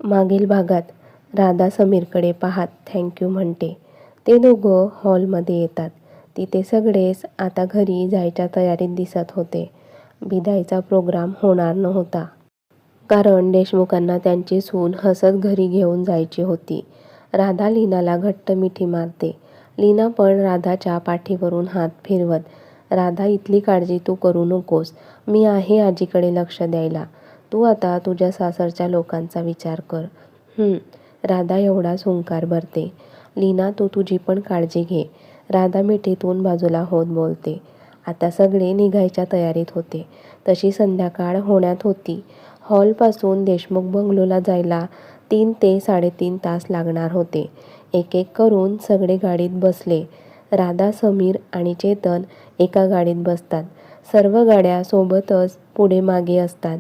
मागील भागात राधा समीरकडे पाहत थँक्यू म्हणते. ते दोघं हॉलमध्ये येतात. तिथे सगळेच आता घरी जायच्या तयारीत दिसत होते. बिदाईचा प्रोग्राम होणार नव्हता. कारण देशमुखांना त्यांची सून हसत घरी घेऊन जायची होती. राधा लीनाला घट्ट मिठी मारते. लीना पण राधाच्या पाठीवरून हात फिरवत, राधा इथली काळजी तू करू नकोस. मी आहे आजीकडे लक्ष द्यायला. तू आता तुझ्या सासरच्या लोकांचा विचार कर. राधा एवढाच हुंकार भरते. लीना तू तुझी पण काळजी घे. राधा मिठीतून बाजूला होत बोलते. आता सगळे निघायच्या तयारीत होते. तशी संध्याकाळ होण्यात होती. हॉलपासून देशमुख बंगलोला जायला 3 ते 3.5 तास लागणार होते. एक एक करून सगळे गाडीत बसले. राधा, समीर आणि चेतन एका गाडीत बसतात. सर्व गाड्या सोबतच पुढे मागे असतात.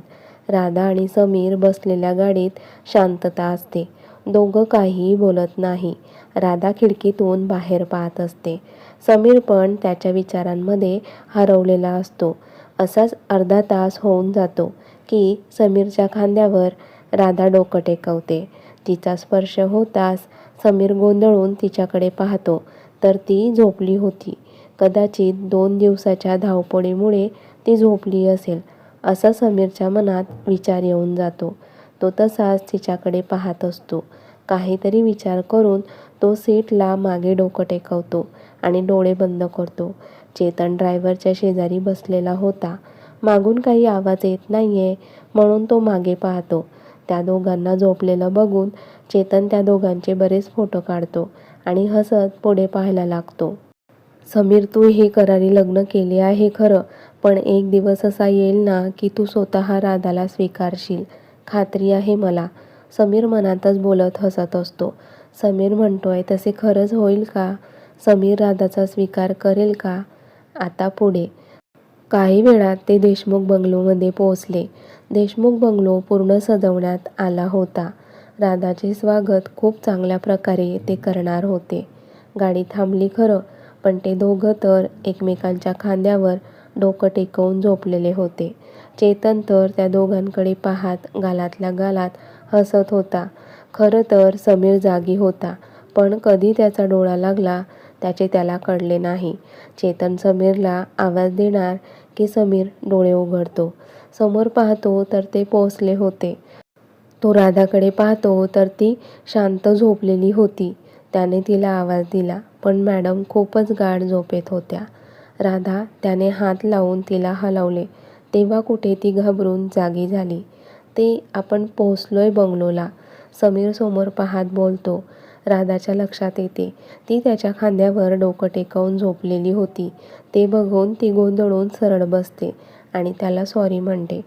राधा आणि समीर बसलेल्या गाडीत शांतता असते. दोघं काहीही बोलत नाही. राधा खिडकीतून बाहेर पाहत असते. समीर पण त्याच्या विचारांमध्ये हरवलेला असतो. असाच अर्धा तास होऊन जातो की समीरच्या खांद्यावर राधा डोकं टेकवते. तिचा स्पर्श होताच समीर गोंधळून तिच्याकडे पाहतो तर ती झोपली होती. कदाचित 2 दिवसाच्या धावपळीमुळे ती झोपली असेल असा समीरच्या मनात विचार येऊन जातो. तो तसाच तिच्याकडे पाहत असतो. काहीतरी विचार करून तो सीटला मागे डोकं टेकवतो आणि डोळे बंद करतो. चेतन ड्रायव्हरच्या शेजारी बसलेला होता. मागून काही आवाज येत नाहीये म्हणून तो मागे पाहतो. त्या दोघांना झोपलेलं बघून चेतन त्या दोघांचे बरेच फोटो काढतो आणि हसत पुढे पाहायला लागतो. समीर, तू हे करारी लग्न केले आहे खरं, पण एक दिवस असा येईल ना की तू स्वतः राधाला स्वीकारशील, खात्री आहे मला. समीर मनातच बोलत हसत असतो. समीर म्हणतोय तसे खरंच होईल का? समीर राधाचा स्वीकार करेल का? आता पुढे काही वेळात ते देशमुख बंगलोमध्ये पोहोचले. देशमुख बंगलो पूर्ण सजवण्यात आला होता. राधाचे स्वागत खूप चांगल्या प्रकारे ते करणार होते. गाडी थांबली खरं, पण ते दोघं तर एकमेकांच्या खांद्यावर डोकं टेकवून झोपलेले होते. चेतन तर त्या दोघांकडे पाहत गालातल्या गालात हसत होता. खरं तर समीर जागी होता, पण कधी त्याचा डोळा लागला त्याचे त्याला कळले नाही. चेतन समीरला आवाज देणार की समीर डोळे उघडतो. समोर पाहतो तर ते पोहोचले होते. तो राधाकडे पाहतो तर ती शांत झोपलेली होती. त्याने तिला आवाज दिला, पण मॅडम खूपच गाढ झोपेत होत्या. राधा, त्याने हात लावून तिला हलवले तेव्हा कुठे ती घाबरून जागी झाली. ते आपण पोहोचलोय बंगलोला, समीर समोर पाहत बोलतो. राधाच्या लक्षात येते ती त्याच्या खांद्यावर डोकं टेकवून झोपलेली होती. ते बघून ती गोंधळून सरळ बसते आणि त्याला सॉरी म्हणते.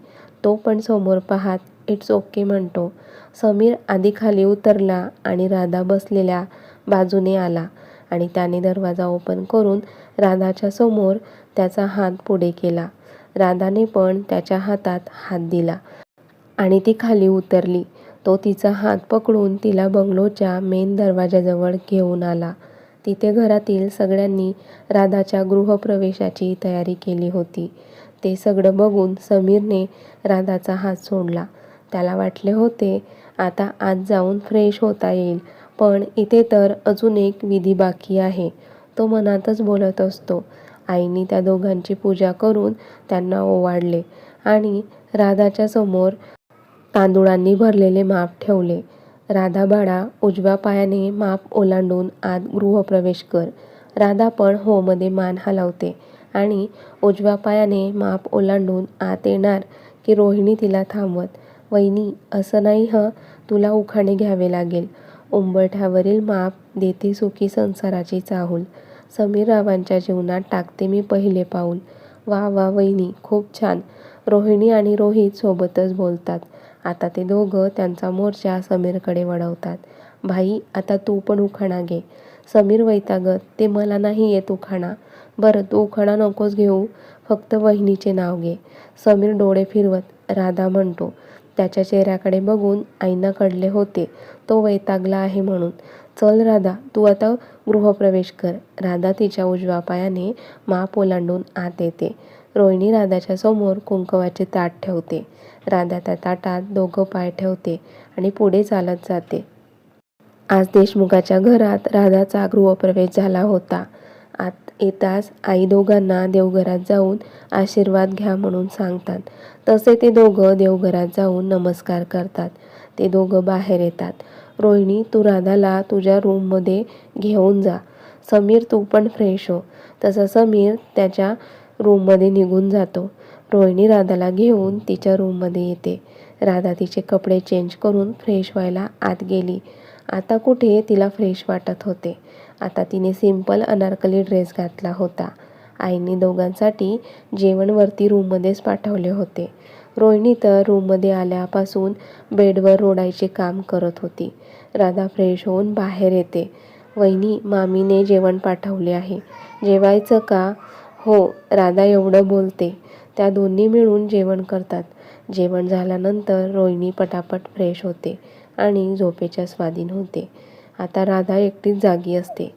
तो पण समोर पाहत इट्स ओके म्हणतो. समीर आधी खाली उतरला आणि राधा बसलेल्या बाजूने आला आणि त्याने दरवाजा ओपन करून राधाच्या समोर त्याचा हात पुढे केला. राधाने पण त्याच्या हातात हात दिला आणि ती खाली उतरली. तो तिचा हात पकडून तिला बंगलोच्या मेन दरवाजाजवळ घेऊन आला. तिथे घरातील सगळ्यांनी राधाच्या गृहप्रवेशाची तयारी केली होती. ते सगळं बघून समीरने राधाचा हात सोडला. त्याला वाटले होते आता आत जाऊन फ्रेश होता येईल, पण इथे तर अजून एक विधी बाकी आहे. तो मनातच बोलत असतो. आईने त्या दोघांची पूजा करून त्यांना ओवाळले आणि राधाच्या समोर तांदुळांनी भरलेले माप ठेवले. राधा बाळा, उजव्या पायाने माप ओलांडून आत गृहप्रवेश कर. राधा पण हो मध्ये मान हलवते आणि उजव्या पायाने माप ओलांडून आत येणार की रोहिणी तिला थांबवत, वहिनी असं नाही हं, तुला उखाणे घ्यावे लागेल. उंबरठ्यावरील माप देते सुखी संसाराची चाहूल. समीर रावांच्या जीवनात टाकते मी पहिले पाऊल. वा वा वहिनी, खूप छान. रोहिणी आणि रोहित सोबतच बोलतात. आता ते दोघं त्यांचा मोर्चा समीरकडे वळवतात. भाई, आता तू पण उखाणा घे. समीर वैतागत, ते मला नाही येत उखाणा. बरं, तू उखाणा नकोस घेऊ, फक्त वहिनीचे नाव घे. समीर डोळे फिरवत राधा म्हणतो. त्याच्या चेहऱ्याकडे बघून आईंना कळले होते तो वैतागला आहे म्हणून. चल राधा, तू आता गृहप्रवेश कर. राधा तिच्या उजव्या पायाने माप ओलांडून आत येते. रोहिणी राधाच्या समोर कुंकवाचे ताट ठेवते. राधा त्या ताटात दोघं पाय ठेवते आणि पुढे चालत जाते. आज देशमुखाच्या घरात राधाचा गृहप्रवेश झाला होता. आत येताच आई दोघांना देवघरात जाऊन आशीर्वाद घ्या म्हणून सांगतात. तसे ते दोघं देवघरात जाऊन नमस्कार करतात. ते दोघं बाहेर येतात. रोहिणी, तू राधाला तुझ्या रूममध्ये घेऊन जा. समीर, तू पण फ्रेश हो. तसा समीर त्याच्या रूममध्ये निघून जातो. रोहिणी राधाला घेऊन तिच्या रूममध्ये येते. राधा तिचे कपडे चेंज करून फ्रेश व्हायला आत गेली. आता कुठे तिला फ्रेश वाटत होते. आता तिने सिंपल अनारकली ड्रेस घातला होता. आईने दोघांसाठी जेवण वरती रूममध्येच पाठवले होते. रोहिणी तर रूममध्ये आल्यापासून बेडवर रोडायचे काम करत होती. राधा फ्रेश होऊन बाहेर येते. वहिनी, मामीने जेवण पाठवले आहे. जेवायचं का? हो, राधा एवढं बोलते. त्या दोन्ही मिळून जेवण करतात. जेवण झाल्यानंतर रोहिणी पटापट फ्रेश होते आणि झोपेच्या स्वाधीन होते. आता राधा एकटीच जागी असते.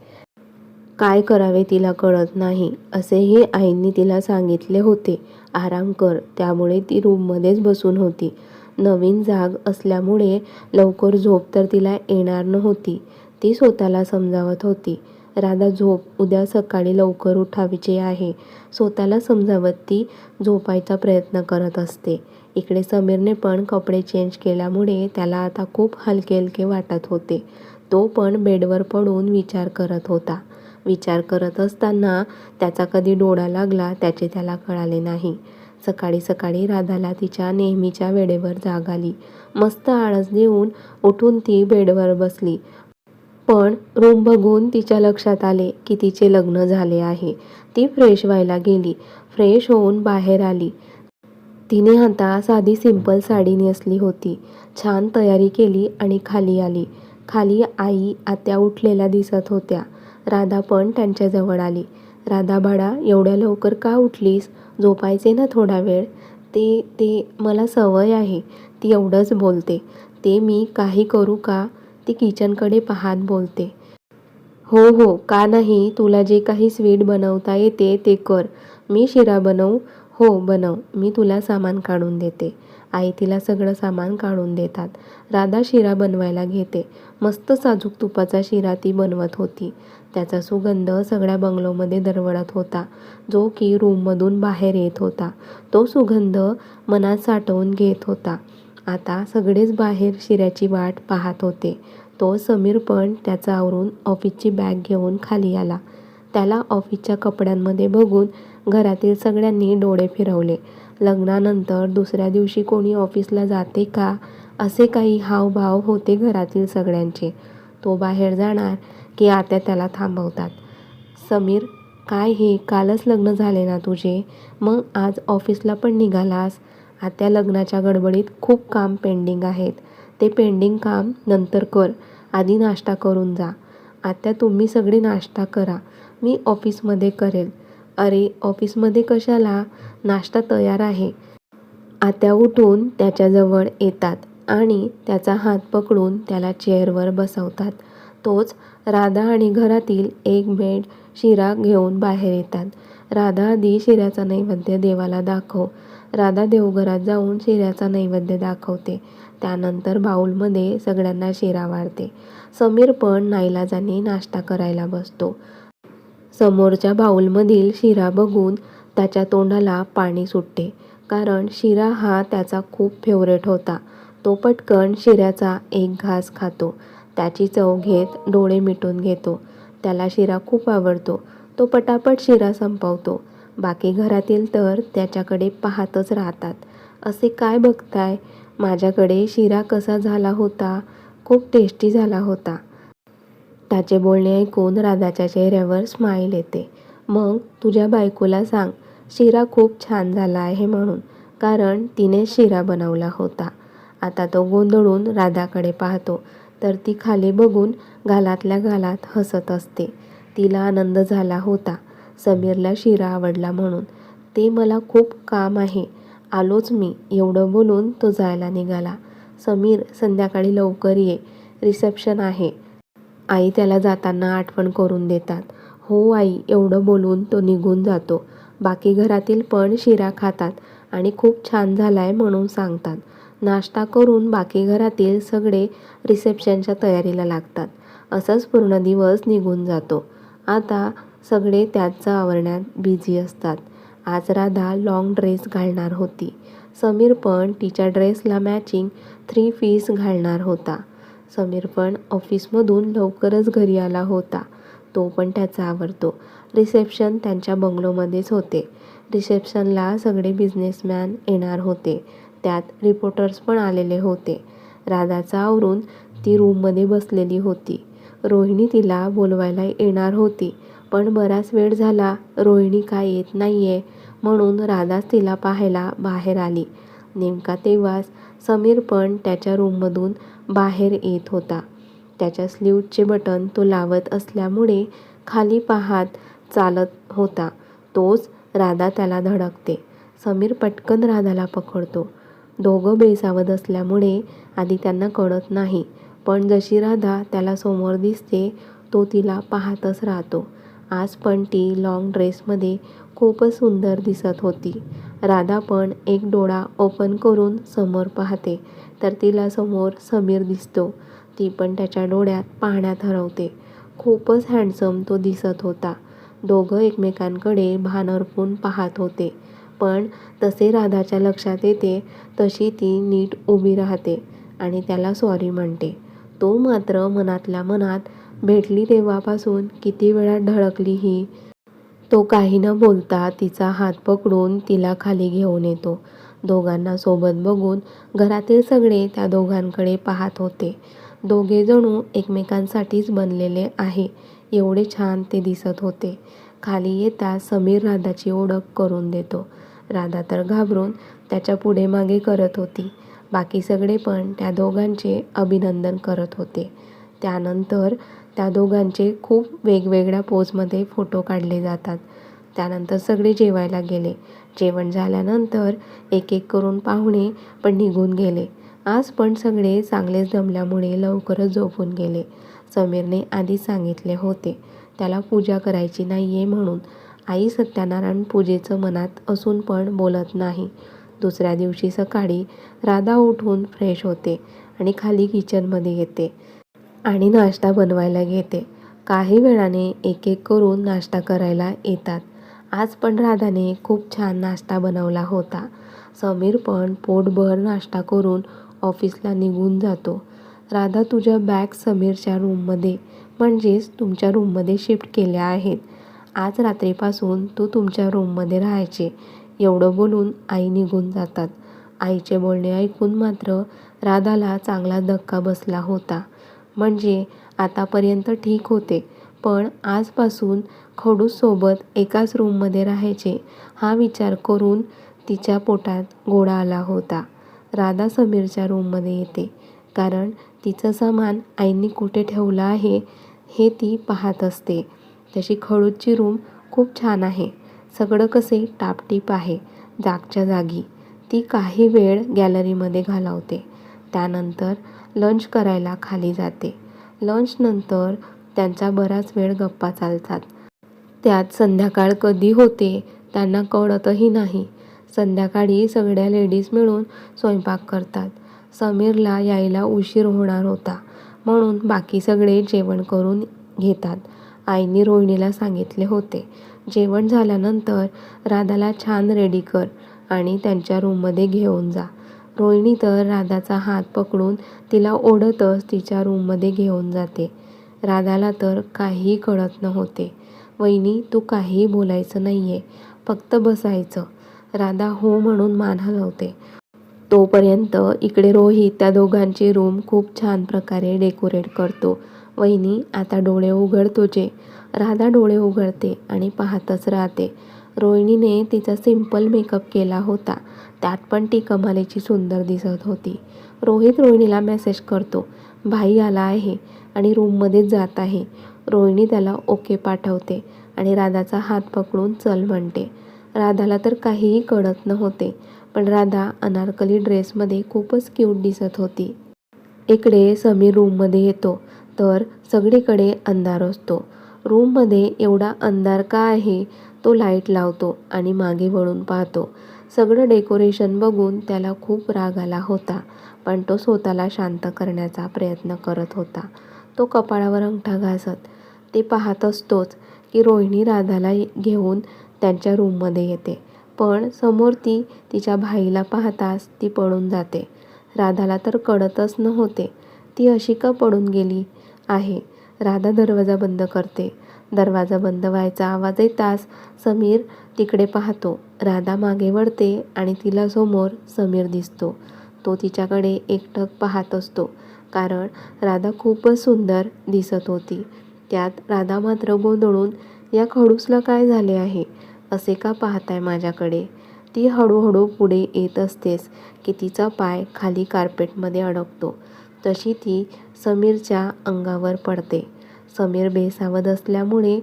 काय करावे तिला कळत नाही. असेही आईंनी तिला सांगितले होते, आराम कर. त्यामुळे ती रूममध्येच बसून होती. नवीन जाग असल्यामुळे लवकर झोप तर तिला येणार नव्हती. ती स्वतःला समजावत होती, राधा झोप, उद्या सकाळी लवकर उठायचे आहे. स्वतःला समजावत ती झोपायचा प्रयत्न करत असते. इकडे समीरने पण कपडे चेंज केल्यामुळे त्याला आता खूप हलके हलके वाटत होते. तो पण बेडवर पडून विचार करत होता. विचार करत असताना त्याचा कधी डोळा लागला त्याचे त्याला कळाले नाही. सकाळी सकाळी राधाला तिच्या नेहमीच्या वेळेवर जाग आली. मस्त आळस देऊन उठून ती बेडवर बसली. पण रूम बघून तिच्या लक्षात आले की तिचे लग्न झाले आहे. ती फ्रेश व्हायला गेली. फ्रेश होऊन बाहेर आली. तिने आता साधी सिंपल साडी नेसली होती. छान तयारी केली आणि खाली आली. खाली आई, आत्या उठलेल्या दिसत होत्या. राधा पण त्यांच्याजवळ आली. राधा बाळा, एवढ्या लवकर का उठलीस? झोपायचे ना थोडा वेळ. ते मला सवय आहे. ती एवढंच बोलते. ते मी काही करू का? ती किचनकडे पाहत बोलते. हो हो, का नाही. तुला जे काही स्वीट बनवता येते ते कर. मी शिरा बनवू? हो बनव. मी तुला सामान काढून देते. आई तिला सगळं सामान काढून देतात. राधा शिरा बनवायला घेते. मस्त साजूक तुपाचा शिरा ती बनवत होती. त्याचा सुगंध सगळ्या बंगलोमध्ये दरवळत होता, जो की रूममधून बाहेर येत होता. तो सुगंध मनात साठवून घेत होता. आता सगळेच बाहेर शिऱ्याची वाट पाहत होते. तो समीर पण त्याचं आवरून ऑफिसची बॅग घेऊन खाली आला. त्याला ऑफिसच्या कपड्यांमध्ये बघून घरातील सगळ्यांनी डोळे फिरवले. लग्नानंतर दुसऱ्या दिवशी कोणी ऑफिसला जाते का, असे काही हावभाव होते घरातील सगळ्यांचे. तो बाहेर जाणार की आत्या त्याला थांबवतात. समीर, काय हे, कालच लग्न झाले ना तुझे, मग आज ऑफिसला पण निघालास? आत्या, लग्नाच्या गडबडीत खूप काम पेंडिंग आहेत. ते पेंडिंग काम नंतर कर, आधी नाश्ता करून जा. आत्या, तुम्ही सगळे नाश्ता करा, मी ऑफिसमध्ये करेल. अरे, ऑफिसमध्ये कशाला? नाश्ता तयार आहे. आत्या उठून त्याच्याजवळ येतात आणि त्याचा हात पकडून त्याला चेअरवर बसवतात. तोच राधा आणि घरातील एक बेड शिरा घेऊन बाहेर येतात. राधा, आधी शिऱ्याचा नैवेद्य देवाला दाखव. राधा देवघरात जाऊन शिऱ्याचा नैवेद्य दाखवते. त्यानंतर बाऊलमध्ये सगळ्यांना शिरा वाढते. समीर पण नाईलाजाने नाश्ता करायला बसतो. समोरच्या बाऊलमधील शिरा बघून त्याच्या तोंडाला पाणी सुटते, कारण शिरा हा त्याचा खूप फेवरेट होता. तो पटकन शिऱ्याचा एक घास खातो. त्याची चव घेत डोळे मिटून घेतो. त्याला शिरा खूप आवडतो. तो पटापट शिरा संपवतो. बाकी घरातील तर त्याच्याकडे पाहतच राहतात. असे काय बघताय? माझ्याकडे शिरा कसा झाला होता? खूप टेस्टी झाला होता. त्याचे बोलणे ऐकून राधाच्या चेहऱ्यावर स्माईल येते. मग तुझ्या बायकोला सांग शिरा खूप छान झाला आहे म्हणून, कारण तिने शिरा बनवला होता. आता तो गोंधळून राधाकडे पाहतो, तर ती खाली बघून गालातल्या गालात हसत असते. तिला आनंद झाला होता समीरला शिरा आवडला म्हणून. ते मला खूप काम आहे, आलोच मी, एवढं बोलून तो जायला निघाला. समीर, संध्याकाळी लवकर ये, रिसेप्शन आहे. आई त्याला जाताना आठवण करून देतात. हो आई, एवढं बोलून तो निघून जातो. बाकी घरातील पण शिरा खातात आणि खूप छान झालाय म्हणून सांगतात. नाश्ता करून बाकी घरातील सगळे रिसेप्शनच्या तयारीला लागतात. असाच पूर्ण दिवस निघून जातो. आता सगळे त्याचं आवरण्यात बिझी असतात. आज राधा लाँग ड्रेस घालणार होती. समीर पण तिच्या ड्रेसला मॅचिंग 3 पीस घालणार होता. समीर पण ऑफिसमधून लवकरच घरी आला होता. तो पण त्याचा आवडतो. रिसेप्शन त्यांच्या बंगलोमध्येच होते. रिसेप्शनला सगळे बिझनेसमॅन येणार होते. त्यात रिपोर्टर्स पण आलेले होते. राधाचा आवरून ती रूममध्ये बसलेली होती. रोहिणी तिला बोलवायला येणार होती, पण बराच वेळ झाला रोहिणी काय येत नाहीये म्हणून राधाच तिला पाहायला बाहेर आली. नेमका तेव्हाच समीर पण त्याच्या रूममधून बाहेर येत होता. त्याच्या स्लीव्हचे बटन तो लावत असल्यामुळे खाली पाहत चालत होता. तोच राधा त्याला धडकते. समीर पटकन राधाला पकडतो. दोघं बेसावध असल्यामुळे आधी त्यांना कळत नाही, पण जशी राधा त्याला समोर दिसते तो तिला पाहतच राहतो. आज पण ती लाँग ड्रेसमध्ये खूपच सुंदर दिसत होती. राधा पण एक डोळा ओपन करून समोर पाहते तर तिला समोर समीर दिसतो. ती पण त्याच्या डोळ्यात पाहण्यात हरवते. खूपच हँडसम तो दिसत होता. दोघं एकमेकांकडे भान हरपून पाहत होते. पण तसे राधाच्या लक्षात येते तशी ती नीट उभी राहते आणि त्याला सॉरी म्हणते. तो मात्र मनातल्या मनात भेटली तेव्हापासून किती वेळा ढळकली ही. तो काही न बोलता तिचा हात पकडून तिला खाली घेऊन येतो. दोघांना सोबत बघून घरातील सगळे त्या दोघांकडे पाहत होते. दोघे जणू एकमेकांसाठीच बनलेले आहे एवढे छान ते दिसत होते. खाली येता समीर राधाची ओळख करून देतो. राधा तर घाबरून त्याच्या पुढे मागे करत होती. बाकी सगळे पण त्या दोघांचे अभिनंदन करत होते. त्यानंतर त्या दोघांचे खूप वेगवेगळ्या पोजमध्ये फोटो काढले जातात. त्यानंतर सगळे जेवायला गेले. जेवण झाल्यानंतर एक एक करून पाहुणे पण निघून गेले. आज पण सगळे चांगलेच जमल्यामुळे लवकरच झोपून गेले. समीरने आधीच सांगितले होते त्याला पूजा करायची नाहीये म्हणून. आई सत्यनारायण पूजेचं मनात असून पण बोलत नाही. दुसऱ्या दिवशी सकाळी राधा उठून फ्रेश होते आणि खाली किचनमध्ये येते आणि नाश्ता बनवायला घेते. काही वेळाने एक एक करून नाश्ता करायला येतात. आज पण राधाने खूप छान नाश्ता बनवला होता. समीर पण पोटभर नाश्ता करून ऑफिसला निघून जातो. राधा तुझ्या बॅग समीरच्या रूममध्ये म्हणजेच तुमच्या रूममध्ये शिफ्ट केल्या आहेत. आज रात्रीपासून तू तुमच्या रूममध्ये राहायचे एवढं बोलून आई निघून जातात. आईचे बोलणे ऐकून मात्र राधाला चांगला धक्का बसला होता. म्हणजे आतापर्यंत ठीक होते, पण आजपासून खडूसोबत एकाच रूममध्ये राहायचे हा विचार करून तिच्या पोटात गोळा आला होता. राधा समीरच्या रूममध्ये येते कारण तिचं सामान आईंनी कुठे ठेवलं आहे हे ती पाहत असते. तशी खडूची रूम खूप छान आहे. सगळं कसे टापटीप आहे जागच्या जागी. ती काही वेळ गॅलरीमध्ये घालवते. त्यानंतर लंच करायला खाली जाते. लंचनंतर त्यांचा बराच वेळ गप्पा चालतात. त्यात संध्याकाळ कधी होते त्यांना कळतही नाही. संध्याकाळी सगळ्या लेडीज मिळून स्वयंपाक करतात. समीरला यायला उशीर होणार होता म्हणून बाकी सगळे जेवण करून घेतात. आईने रोहिणीला सांगितले होते जेवण झाल्यानंतर राधाला छान रेडी कर आणि त्यांच्या रूममध्ये घेऊन जा. रोहिणी तर राधाचा हात पकडून तिला ओढतच तिच्या रूममध्ये घेऊन जाते. राधाला तर काहीही कळत नव्हते. वहिनी तू काहीही बोलायचं नाहीये, फक्त बसायचं. राधा हो म्हणून मान हलवते. तोपर्यंत इकडे रोहित त्या दोघांची रूम खूप छान प्रकारे डेकोरेट करतो. वहिनी आता डोळे उघड तुझे. राधा डोळे उघडते आणि पाहतच राहते. रोहिणीने तिचा सिंपल मेकअप केला होता. त्यात पण ती कमालीची सुंदर दिसत होती. रोहित रोहिणीला मेसेज करतो भाई आला आहे आणि रूममध्येच जात आहे. रोहिणी त्याला ओके पाठवते आणि राधाचा हात पकडून चल म्हणते. राधाला तर काहीही कळत नव्हते, पण राधा अनारकली ड्रेसमध्ये खूपच क्यूट दिसत होती. इकडे समीर रूममध्ये येतो तर सगळीकडे अंधार असतो. रूममध्ये एवढा अंधार का आहे तो लाईट लावतो आणि मागे वळून पाहतो. सगळं डेकोरेशन बघून त्याला खूप राग आला होता, पण तो स्वतःला शांत करण्याचा प्रयत्न करत होता. तो कपाळावर अंगठा घासत ते पाहत असतोच की रोहिणी राधाला घेऊन त्यांच्या रूममध्ये येते, पण समोर ती तिच्या भाईला पाहताच ती पळून जाते. राधाला तर कळतच नव्हते ती अशी का पळून गेली आहे. राधा दरवाजा बंद करते. दरवाजा बंद व्हायचा आवाज येताच समीर तिकडे पाहतो. राधा मागे वळते आणि तिला समोर समीर दिसतो. तो तिच्याकडे एकटक पाहत असतो, कारण राधा खूपच सुंदर दिसत होती. त्यात राधा मात्र गोंधळून, या खडूसला काय झाले आहे, असे का पाहताय माझ्याकडे. ती हळूहळू पुढे येत असतेच की तिचा पाय खाली कार्पेटमध्ये अडकतो. तशी ती समीरच्या अंगावर पडते. समीर बेसावध असल्यामुळे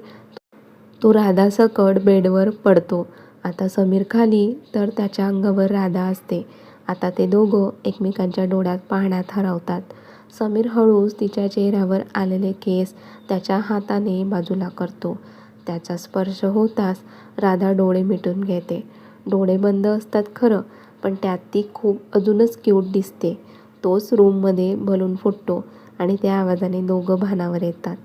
तो राधासकट बेडवर पडतो. आता समीर खाली तर त्याच्या अंगावर राधा असते. आता ते दोघं एकमेकांच्या डोळ्यात पाहण्यात हरवतात. समीर हळूच तिच्या चेहऱ्यावर आलेले केस त्याच्या हाताने बाजूला करतो. त्याचा स्पर्श होताच राधा डोळे मिटून घेते. डोळे बंद असतात खरं, पण त्यात ती खूप अजूनच क्यूट दिसते. तोच रूममध्ये बलून फुटतो आणि त्या आवाजाने दोघं भानावर येतात.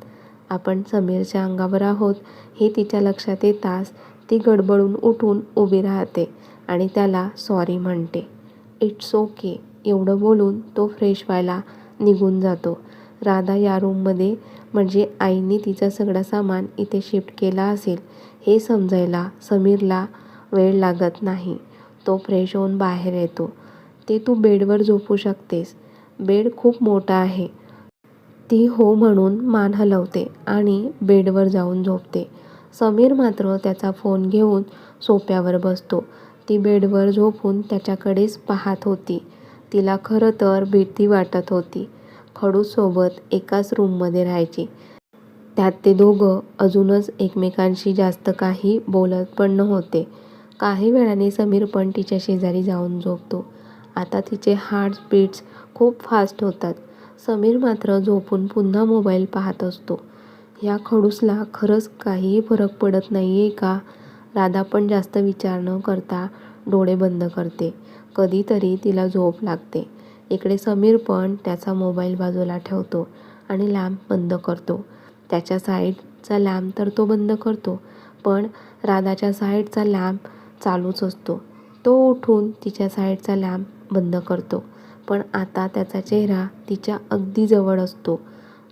आपण समीरच्या अंगावर आहोत हे तिच्या लक्षात येताच ती गडबडून उठून उभी राहते आणि त्याला सॉरी म्हणते. इट्स ओके एवढं बोलून तो फ्रेश व्हायला निघून जातो. राधा या रूममध्ये म्हणजे आईने तिचं सगळं सामान इथे शिफ्ट केला असेल हे समजायला समीरला वेळ लागत नाही. तो फ्रेश होऊन बाहेर येतो. ते तू बेडवर झोपू शकतेस, बेड खूप मोठा आहे. ती हो म्हणून मान हलवते आणि बेडवर जाऊन झोपते. समीर मात्र त्याचा फोन घेऊन सोफ्यावर बसतो. ती बेडवर झोपून त्याच्याकडेच पाहत होती. तिला खरं तर भीती वाटत होती. खडूसोबत एकाच रूममध्ये राहायची, त्यात ते दोघं अजूनच एकमेकांशी जास्त काही बोलत पण नव्हते. काही वेळाने समीर पण तिच्या शेजारी जाऊन झोपतो. आता तिचे हार्ट बीट्स खूप फास्ट होतात. समीर मात्र झोपून पुन्हा मोबाईल पाहत असतो. ह्या खडूसला खरंच काहीही फरक पडत नाहीये का. राधा पण जास्त विचार न करता डोळे बंद करते. कधीतरी तिला झोप लागते. इकडे समीर पण त्याचा मोबाईल बाजूला ठेवतो आणि लॅम्प बंद करतो. त्याच्या साईडचा लॅम्प तर तो बंद करतो, पण राधाच्या साईडचा लॅम्प चालूच असतो. तो उठून तिच्या साईडचा लॅम्प बंद करतो, पण आता त्याचा चेहरा तिच्या अगदी जवळ असतो.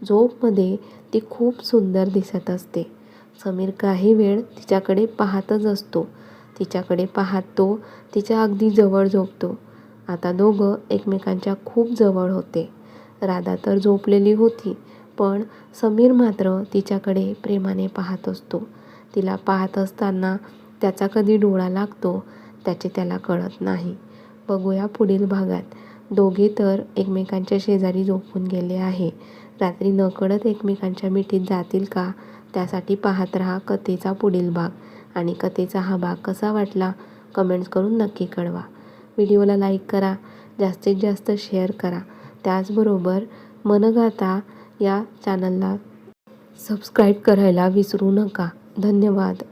झोपमध्ये ती खूप सुंदर दिसत असते. समीर काही वेळ तिच्याकडे पाहतच असतो. तिच्याकडे पाहत तो तिच्या अगदी जवळ झोपतो. आता दोघं एकमेकांच्या खूप जवळ होते. राधा तर झोपलेली होती, पण समीर मात्र तिच्याकडे प्रेमाने पाहत असतो. तिला पाहत असताना त्याचा कधी डोळा लागतो त्याचे त्याला कळत नाही. बघूया पुढील भागात. दोघे तर एकमेकांच्या शेजारी झोपून गेले आहे. रात्री नकळत एकमेकांच्या मिठीत जातील का, त्यासाठी पाहत राहा कथेचा पुढील भाग. आणि कथेचा हा भाग कसा वाटला कमेंट्स करून नक्की कळवा. व्हिडिओला लाईक करा, जास्तीत जास्त शेअर करा. त्याचबरोबर मनगाथा या चॅनलला सबस्क्राईब करायला विसरू नका. धन्यवाद.